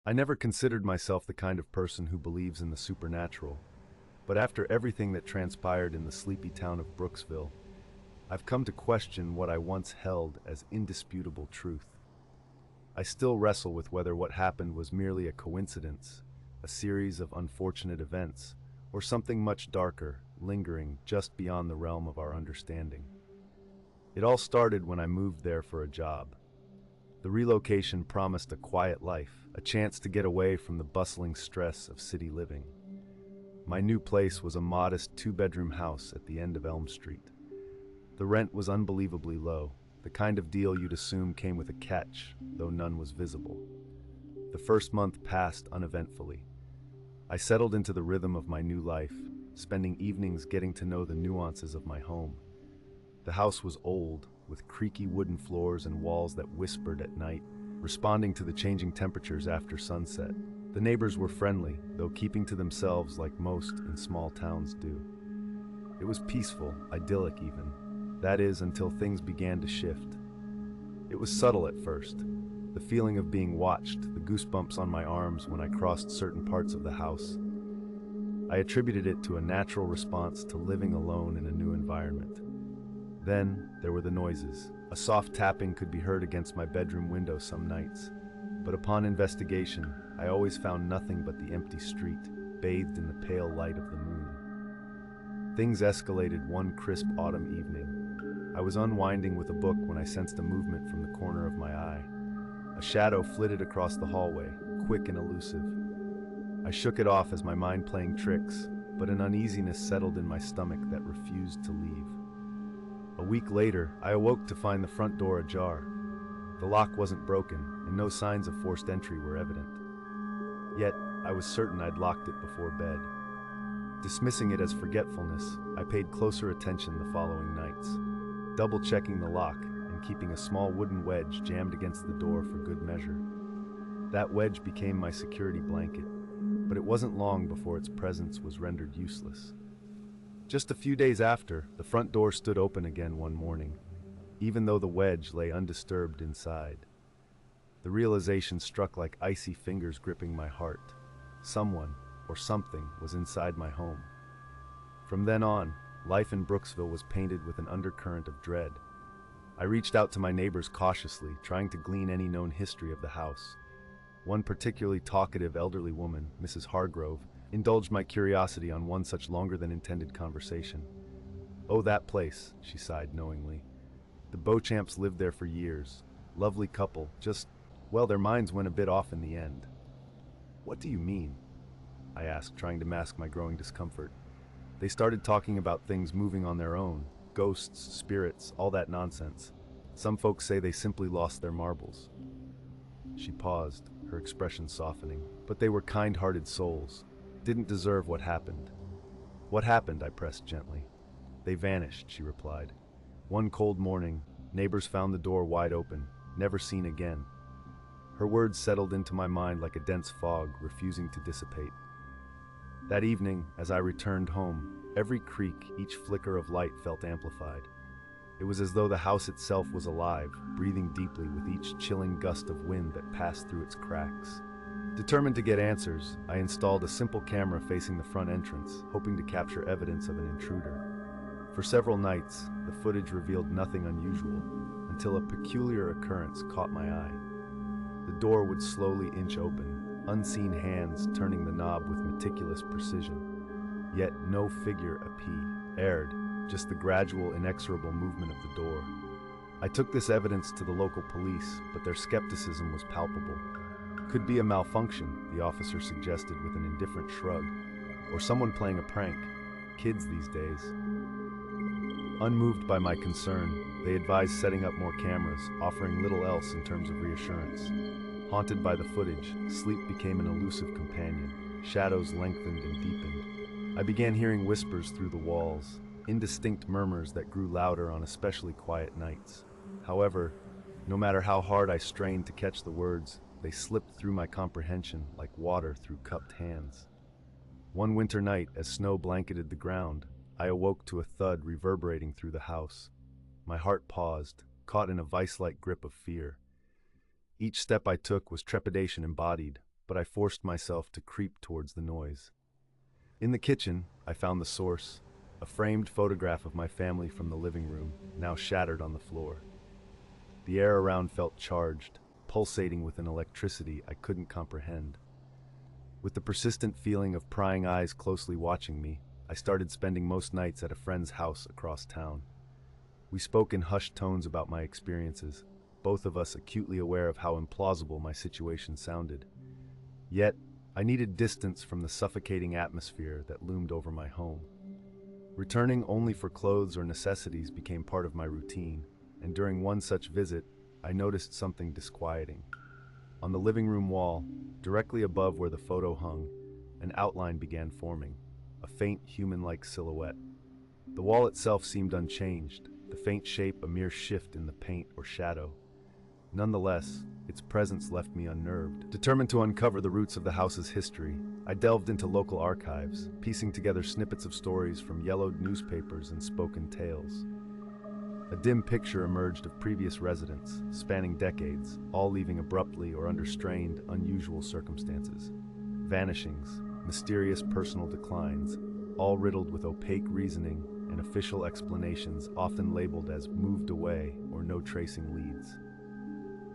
I never considered myself the kind of person who believes in the supernatural, but after everything that transpired in the sleepy town of Brooksville, I've come to question what I once held as indisputable truth. I still wrestle with whether what happened was merely a coincidence, a series of unfortunate events, or something much darker, lingering just beyond the realm of our understanding. It all started when I moved there for a job. The relocation promised a quiet life, a chance to get away from the bustling stress of city living. My new place was a modest two-bedroom house at the end of Elm Street. The rent was unbelievably low, the kind of deal you'd assume came with a catch, though none was visible. The first month passed uneventfully. I settled into the rhythm of my new life, spending evenings getting to know the nuances of my home. The house was old, with creaky wooden floors and walls that whispered at night, responding to the changing temperatures after sunset. The neighbors were friendly, though keeping to themselves like most in small towns do. It was peaceful, idyllic even. That is, until things began to shift. It was subtle at first. The feeling of being watched, the goosebumps on my arms when I crossed certain parts of the house. I attributed it to a natural response to living alone in a new environment. Then, there were the noises. A soft tapping could be heard against my bedroom window some nights. But upon investigation, I always found nothing but the empty street, bathed in the pale light of the moon. Things escalated one crisp autumn evening. I was unwinding with a book when I sensed a movement from the corner of my eye. A shadow flitted across the hallway, quick and elusive. I shook it off as my mind playing tricks, but an uneasiness settled in my stomach that refused to leave. A week later, I awoke to find the front door ajar. The lock wasn't broken, and no signs of forced entry were evident. Yet, I was certain I'd locked it before bed. Dismissing it as forgetfulness, I paid closer attention the following nights, double-checking the lock and keeping a small wooden wedge jammed against the door for good measure. That wedge became my security blanket, but it wasn't long before its presence was rendered useless. Just a few days after, the front door stood open again one morning, even though the wedge lay undisturbed inside. The realization struck like icy fingers gripping my heart. Someone, or something, was inside my home. From then on, life in Brooksville was painted with an undercurrent of dread. I reached out to my neighbors cautiously, trying to glean any known history of the house. One particularly talkative elderly woman, Mrs. Hargrove, indulged my curiosity on one such longer-than-intended conversation. "Oh, that place," she sighed knowingly. "The Beauchamps lived there for years. Lovely couple, well, their minds went a bit off in the end." "What do you mean?" I asked, trying to mask my growing discomfort. "They started talking about things moving on their own, ghosts, spirits, all that nonsense. Some folks say they simply lost their marbles." She paused, her expression softening. "But they were kind-hearted souls. Didn't deserve what happened." "What happened?" I pressed gently. "They vanished," she replied. "One cold morning, neighbors found the door wide open, never seen again." Her words settled into my mind like a dense fog, refusing to dissipate. That evening, as I returned home, every creak, each flicker of light felt amplified. It was as though the house itself was alive, breathing deeply with each chilling gust of wind that passed through its cracks. Determined to get answers, I installed a simple camera facing the front entrance, hoping to capture evidence of an intruder. For several nights, the footage revealed nothing unusual, until a peculiar occurrence caught my eye. The door would slowly inch open, unseen hands turning the knob with meticulous precision. Yet no figure appeared, just the gradual, inexorable movement of the door. I took this evidence to the local police, but their skepticism was palpable. "Could be a malfunction," the officer suggested with an indifferent shrug. "Or someone playing a prank. Kids these days." Unmoved by my concern, they advised setting up more cameras, offering little else in terms of reassurance. Haunted by the footage, sleep became an elusive companion. Shadows lengthened and deepened. I began hearing whispers through the walls, indistinct murmurs that grew louder on especially quiet nights. However, no matter how hard I strained to catch the words, they slipped through my comprehension like water through cupped hands. One winter night, as snow blanketed the ground, I awoke to a thud reverberating through the house. My heart paused, caught in a vice-like grip of fear. Each step I took was trepidation embodied, but I forced myself to creep towards the noise. In the kitchen, I found the source, a framed photograph of my family from the living room, now shattered on the floor. The air around felt charged, pulsating with an electricity I couldn't comprehend. With the persistent feeling of prying eyes closely watching me, I started spending most nights at a friend's house across town. We spoke in hushed tones about my experiences, both of us acutely aware of how implausible my situation sounded. Yet, I needed distance from the suffocating atmosphere that loomed over my home. Returning only for clothes or necessities became part of my routine, and during one such visit, I noticed something disquieting. On the living room wall, directly above where the photo hung, an outline began forming, a faint human-like silhouette. The wall itself seemed unchanged, the faint shape a mere shift in the paint or shadow. Nonetheless, its presence left me unnerved. Determined to uncover the roots of the house's history, I delved into local archives, piecing together snippets of stories from yellowed newspapers and spoken tales. A dim picture emerged of previous residents, spanning decades, all leaving abruptly or under strained, unusual circumstances. Vanishings, mysterious personal declines, all riddled with opaque reasoning and official explanations often labeled as moved away or no tracing leads.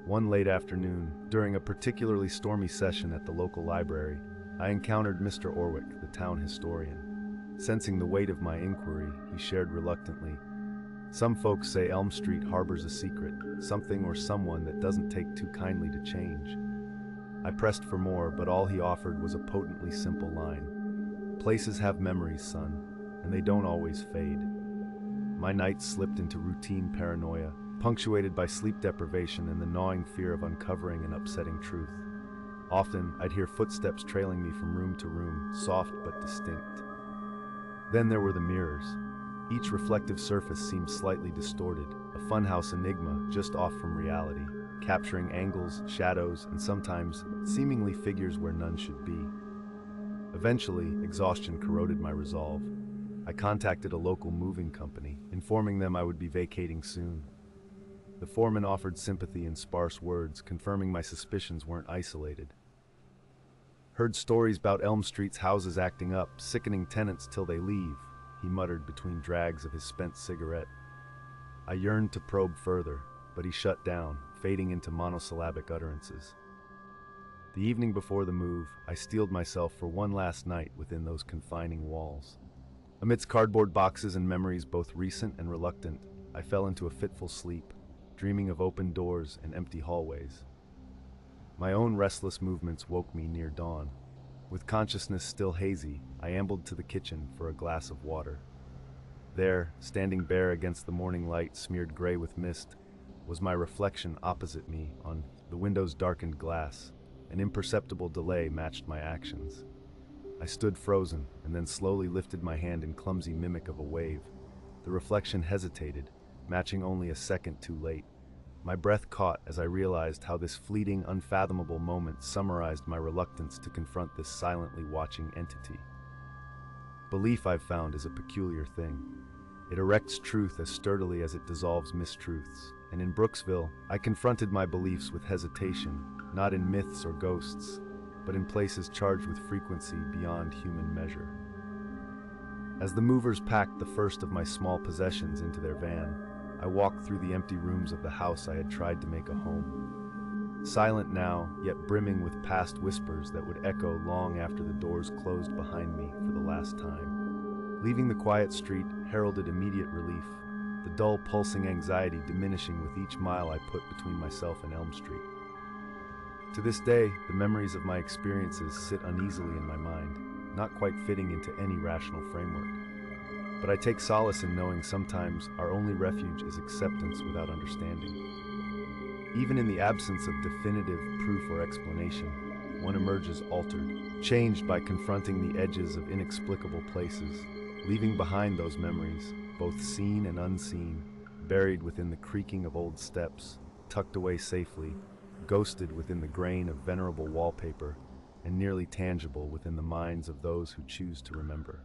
One late afternoon, during a particularly stormy session at the local library, I encountered Mr. Orwick, the town historian. Sensing the weight of my inquiry, he shared reluctantly, "Some folks say Elm Street harbors a secret, something or someone that doesn't take too kindly to change." I pressed for more, but all he offered was a potently simple line. "Places have memories, son, and they don't always fade." My nights slipped into routine paranoia, punctuated by sleep deprivation and the gnawing fear of uncovering an upsetting truth. Often, I'd hear footsteps trailing me from room to room, soft but distinct. Then there were the mirrors. Each reflective surface seemed slightly distorted, a funhouse enigma just off from reality, capturing angles, shadows, and sometimes seemingly figures where none should be. Eventually, exhaustion corroded my resolve. I contacted a local moving company, informing them I would be vacating soon. The foreman offered sympathy in sparse words, confirming my suspicions weren't isolated. "Heard stories about Elm Street's houses acting up, sickening tenants till they leave," he muttered between drags of his spent cigarette. I yearned to probe further, but he shut down, fading into monosyllabic utterances. The evening before the move, I steeled myself for one last night within those confining walls. Amidst cardboard boxes and memories both recent and reluctant, I fell into a fitful sleep, dreaming of open doors and empty hallways. My own restless movements woke me near dawn. With consciousness still hazy, I ambled to the kitchen for a glass of water. There, standing bare against the morning light smeared gray with mist, was my reflection opposite me on the window's darkened glass. An imperceptible delay matched my actions. I stood frozen and then slowly lifted my hand in clumsy mimic of a wave. The reflection hesitated, matching only a second too late. My breath caught as I realized how this fleeting, unfathomable moment summarized my reluctance to confront this silently watching entity. Belief, I've found, is a peculiar thing. It erects truth as sturdily as it dissolves mistruths, and in Brooksville, I confronted my beliefs with hesitation, not in myths or ghosts, but in places charged with frequency beyond human measure. As the movers packed the first of my small possessions into their van, I walked through the empty rooms of the house I had tried to make a home. Silent now, yet brimming with past whispers that would echo long after the doors closed behind me for the last time. Leaving the quiet street heralded immediate relief, the dull pulsing anxiety diminishing with each mile I put between myself and Elm Street. To this day, the memories of my experiences sit uneasily in my mind, not quite fitting into any rational framework. But I take solace in knowing sometimes our only refuge is acceptance without understanding. Even in the absence of definitive proof or explanation, one emerges altered, changed by confronting the edges of inexplicable places, leaving behind those memories, both seen and unseen, buried within the creaking of old steps, tucked away safely, ghosted within the grain of venerable wallpaper, and nearly tangible within the minds of those who choose to remember.